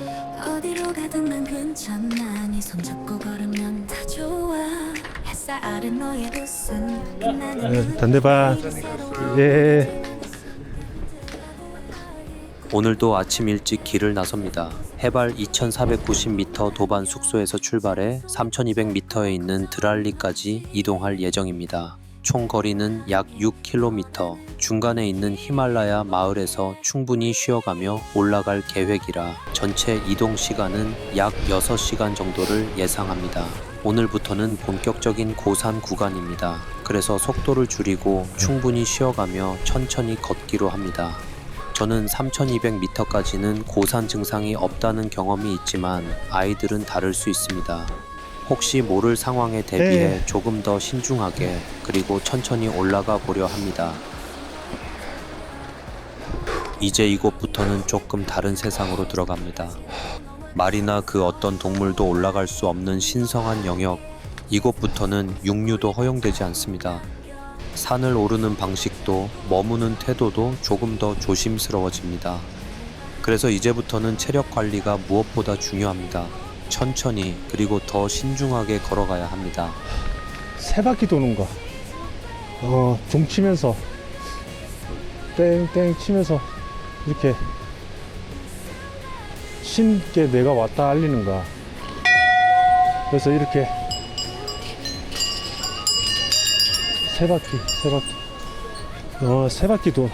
어디로 가든 난 괜찮아. 네 손잡고 걸으면 다 좋아. 햇살 아래 너의 웃음 나는 단대봐. 예. 오늘도 아침 일찍 길을 나섭니다. 해발 2490m 도반 숙소에서 출발해 3200m에 있는 드랄리까지 이동할 예정입니다. 총 거리는 약 6km, 중간에 있는 히말라야 마을에서 충분히 쉬어가며 올라갈 계획이라 전체 이동 시간은 약 6시간 정도를 예상합니다. 오늘부터는 본격적인 고산 구간입니다. 그래서 속도를 줄이고 충분히 쉬어가며 천천히 걷기로 합니다. 저는 3200m까지는 고산 증상이 없다는 경험이 있지만 아이들은 다를 수 있습니다. 혹시 모를 상황에 대비해 조금 더 신중하게 그리고 천천히 올라가 보려 합니다. 이제 이곳부터는 조금 다른 세상으로 들어갑니다. 말이나 그 어떤 동물도 올라갈 수 없는 신성한 영역. 이곳부터는 육류도 허용되지 않습니다. 산을 오르는 방식도 머무는 태도도 조금 더 조심스러워집니다. 그래서 이제부터는 체력 관리가 무엇보다 중요합니다. 천천히 그리고 더 신중하게 걸어가야 합니다. 세 바퀴 도는 거. 종 치면서 땡땡 치면서 이렇게 신께 내가 왔다 알리는 거야. 그래서 이렇게 세 바퀴 세 바퀴 도.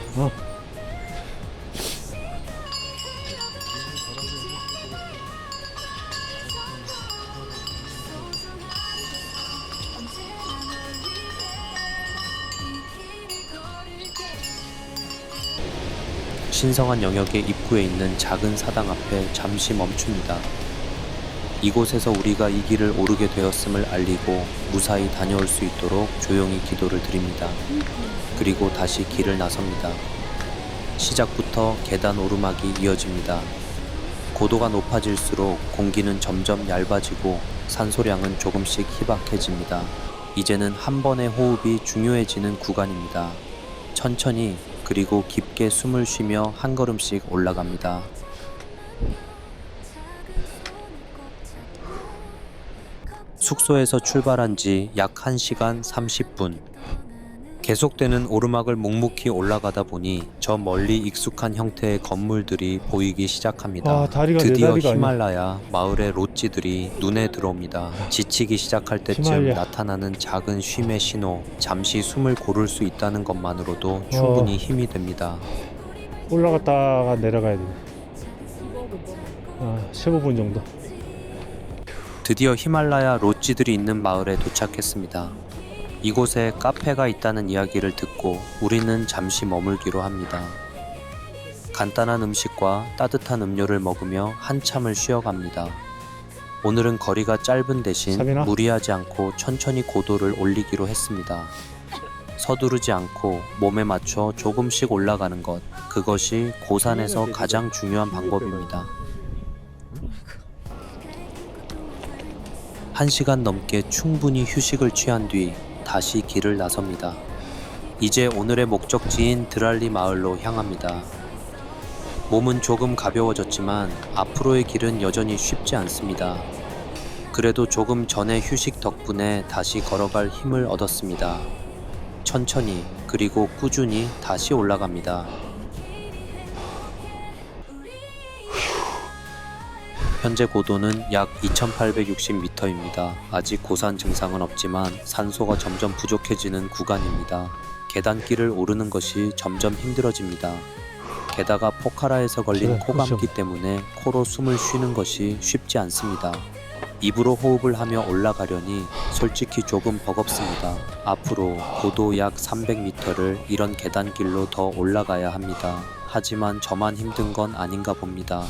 신성한 영역의 입구에 있는 작은 사당 앞에 잠시 멈춥니다. 이곳에서 우리가 이 길을 오르게 되었음을 알리고 무사히 다녀올 수 있도록 조용히 기도를 드립니다. 그리고 다시 길을 나섭니다. 시작부터 계단 오르막이 이어집니다. 고도가 높아질수록 공기는 점점 얇아지고 산소량은 조금씩 희박해집니다. 이제는 한 번의 호흡이 중요해지는 구간입니다. 천천히 그리고 깊게 숨을 쉬며 한 걸음씩 올라갑니다. 숙소에서 출발한 지 약 1시간 30분. 계속되는 오르막을 묵묵히 올라가다 보니 저 멀리 익숙한 형태의 건물들이 보이기 시작합니다. 다리가 내 드디어 다리가 히말라야 마을의 롯지들이 눈에 들어옵니다. 지치기 시작할 때쯤 히말라야. 나타나는 작은 쉼의 신호, 잠시 숨을 고를 수 있다는 것만으로도 충분히 힘이 됩니다. 올라갔다가 내려가야 돼. 15분 정도. 드디어 히말라야 롯지들이 있는 마을에 도착했습니다. 이곳에 카페가 있다는 이야기를 듣고 우리는 잠시 머물기로 합니다. 간단한 음식과 따뜻한 음료를 먹으며 한참을 쉬어갑니다. 오늘은 거리가 짧은 대신 사비나? 무리하지 않고 천천히 고도를 올리기로 했습니다. 서두르지 않고 몸에 맞춰 조금씩 올라가는 것, 그것이 고산에서 가장 중요한 방법입니다. 1시간 넘게 충분히 휴식을 취한 뒤 다시 길을 나섭니다. 이제 오늘의 목적지인 드랄리 마을로 향합니다. 몸은 조금 가벼워졌지만 앞으로의 길은 여전히 쉽지 않습니다. 그래도 조금 전의 휴식 덕분에 다시 걸어갈 힘을 얻었습니다. 천천히 그리고 꾸준히 다시 올라갑니다. 현재 고도는 약 2860m입니다. 아직 고산 증상은 없지만 산소가 점점 부족해지는 구간입니다. 계단길을 오르는 것이 점점 힘들어집니다. 게다가 포카라에서 걸린 코감기 때문에 코로 숨을 쉬는 것이 쉽지 않습니다. 입으로 호흡을 하며 올라가려니 솔직히 조금 버겁습니다. 앞으로 고도 약 300m를 이런 계단길로 더 올라가야 합니다. 하지만 저만 힘든 건 아닌가 봅니다.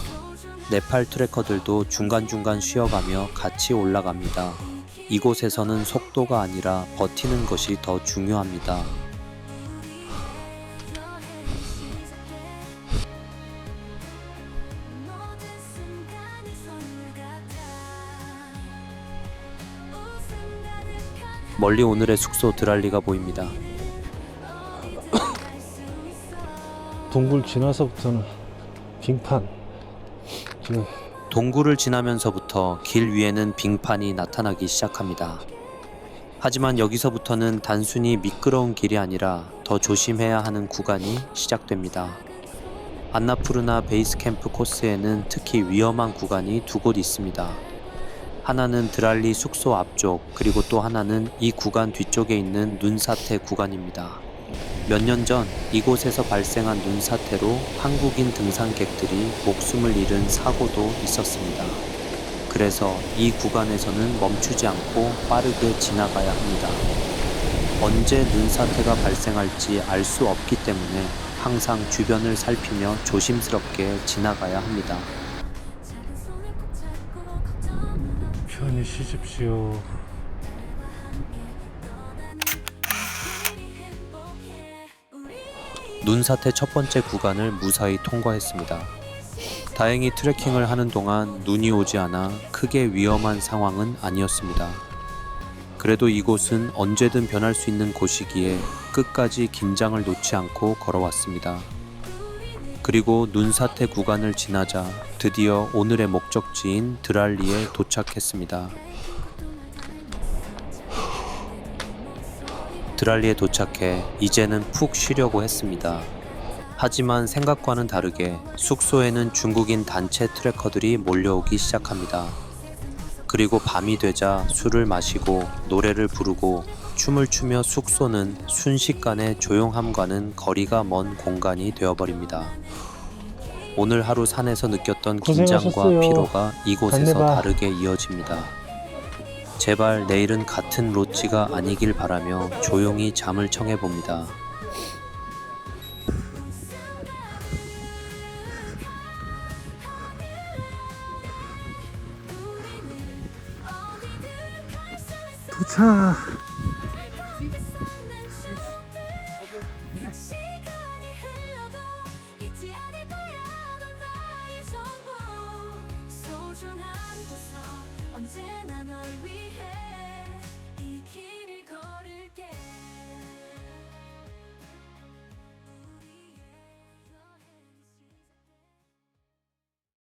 네팔 트레커들도 중간중간 쉬어가며 같이 올라갑니다. 이곳에서는 속도가 아니라 버티는 것이 더 중요합니다. 멀리 오늘의 숙소 드랄리가 보입니다. 동굴 지나서부터는 빙판. 지금 동굴을 지나면서부터 길 위에는 빙판이 나타나기 시작합니다. 하지만 여기서부터는 단순히 미끄러운 길이 아니라 더 조심해야 하는 구간이 시작됩니다. 안나푸르나 베이스 캠프 코스에는 특히 위험한 구간이 두 곳 있습니다. 하나는 드랄리 숙소 앞쪽, 그리고 또 하나는 이 구간 뒤쪽에 있는 눈사태 구간입니다. 몇 년 전 이곳에서 발생한 눈사태로 한국인 등산객들이 목숨을 잃은 사고도 있었습니다. 그래서 이 구간에서는 멈추지 않고 빠르게 지나가야 합니다. 언제 눈사태가 발생할지 알 수 없기 때문에 항상 주변을 살피며 조심스럽게 지나가야 합니다. 편히 쉬십시오. 눈사태 첫 번째 구간을 무사히 통과했습니다. 다행히 트레킹을 하는 동안 눈이 오지 않아 크게 위험한 상황은 아니었습니다. 그래도 이곳은 언제든 변할 수 있는 곳이기에 끝까지 긴장을 놓지 않고 걸어왔습니다. 그리고 눈사태 구간을 지나자 드디어 오늘의 목적지인 드랄리에 도착했습니다. 드랄리에 도착해 이제는 푹 쉬려고 했습니다. 하지만 생각과는 다르게 숙소에는 중국인 단체 트레커들이 몰려오기 시작합니다. 그리고 밤이 되자 술을 마시고 노래를 부르고 춤을 추며 숙소는 순식간에 조용함과는 거리가 먼 공간이 되어버립니다. 오늘 하루 산에서 느꼈던 긴장과 고생하셨어요. 피로가 이곳에서 달래봐. 다르게 이어집니다. 제발 내일은 같은 로찌가 아니길 바라며 조용히 잠을 청해봅니다. 도착. 언제나 널 위해